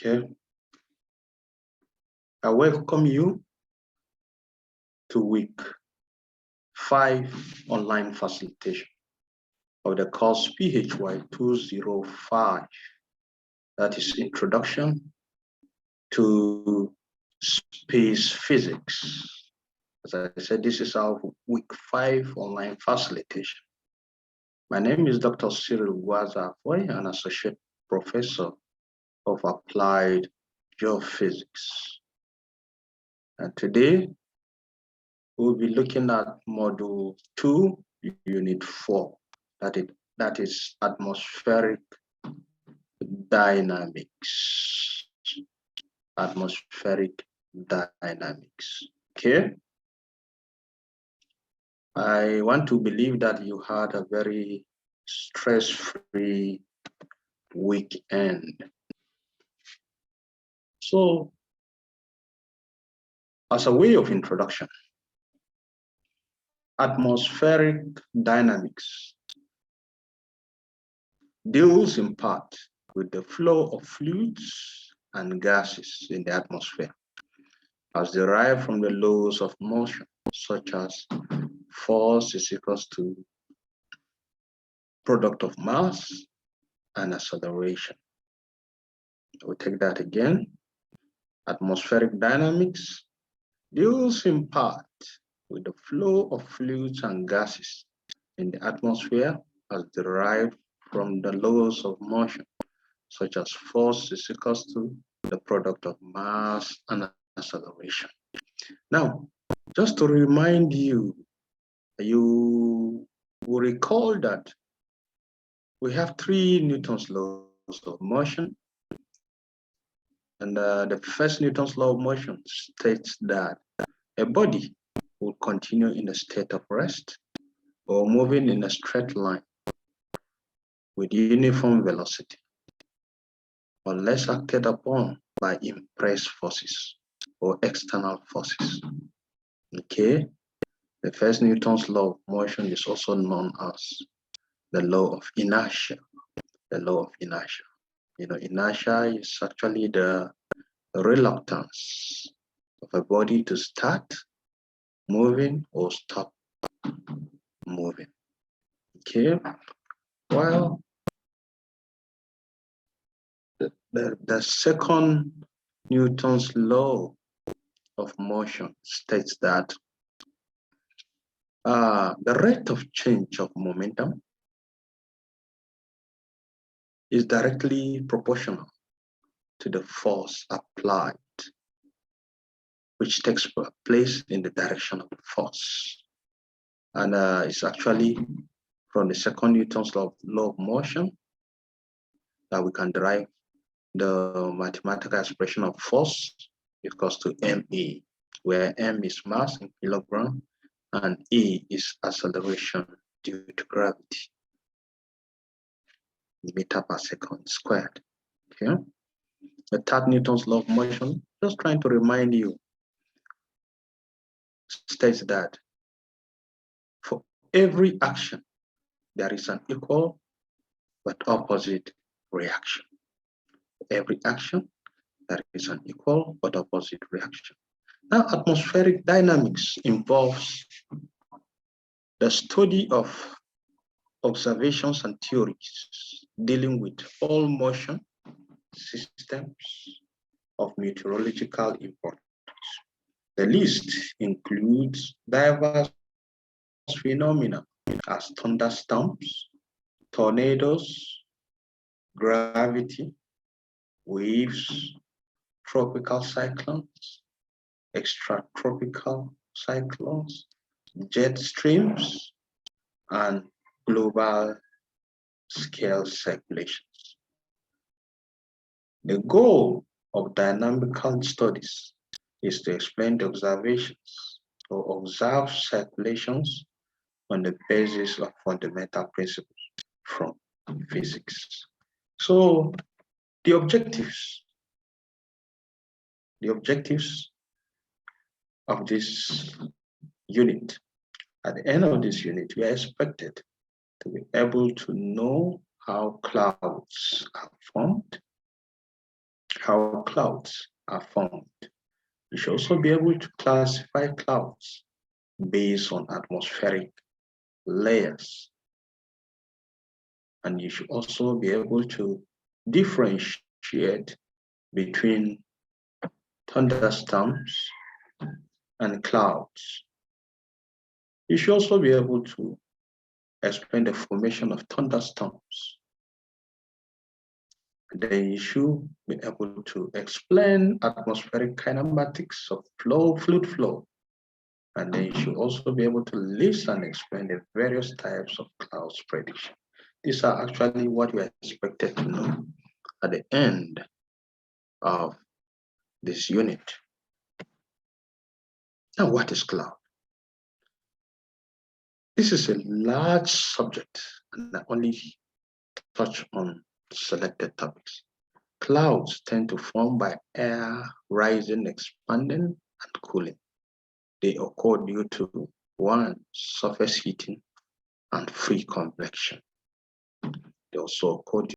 Okay. I welcome you to week 5 online facilitation of the course PHY 205. That is Introduction to Space Physics. As I said, this is our week 5 online facilitation. My name is Dr. Cyril Wazafoy, an associate professor of applied geophysics. And today, we'll be looking at module 2, unit 4, that is atmospheric dynamics. Atmospheric dynamics. Okay. I want to believe that you had a very stress-free weekend. So, as a way of introduction, atmospheric dynamics deals in part with the flow of fluids and gases in the atmosphere as derived from the laws of motion, such as force is equals to product of mass and acceleration. We'll take that again. Atmospheric dynamics deals in part with the flow of fluids and gases in the atmosphere as derived from the laws of motion, such as force is equals to the product of mass and acceleration. Now, just to remind you, you will recall that we have 3 Newton's laws of motion. And the first Newton's law of motion states that a body will continue in a state of rest or moving in a straight line with uniform velocity unless acted upon by impressed forces or external forces. Okay, the first Newton's law of motion is also known as the law of inertia. The law of inertia. You know, inertia is actually the reluctance of a body to start moving or stop moving. Okay, well, the second Newton's law of motion states that the rate of change of momentum is directly proportional to the force applied, which takes place in the direction of the force. And it's actually from the second Newton's law of motion that we can derive the mathematical expression of force equals to ma, where m is mass in kilogram and a is acceleration due to gravity, meter per second squared. Okay. The third Newton's law of motion, just trying to remind you, states that for every action, there is an equal but opposite reaction. For every action, there is an equal but opposite reaction. Now, atmospheric dynamics involves the study of observations and theories dealing with all motion systems of meteorological importance. The list includes diverse phenomena as thunderstorms, tornadoes, gravity, waves, tropical cyclones, extratropical cyclones, jet streams, and global scale circulations. The goal of dynamical studies is to explain the observations or observe circulations on the basis of fundamental principles from physics. So the objectives of this unit, at the end of this unit, we are expected to be able to know how clouds are formed, how clouds are formed. You should also be able to classify clouds based on atmospheric layers. And you should also be able to differentiate between thunderstorms and clouds. You should also be able to explain the formation of thunderstorms. Then you should be able to explain atmospheric kinematics of fluid flow. And then you should also be able to list and explain the various types of clouds prediction. These are actually what we are expected to know at the end of this unit. Now, what is cloud? This is a large subject, and I only touch on selected topics. Clouds tend to form by air rising, expanding, and cooling. They occur due to one, surface heating and free convection. They also occur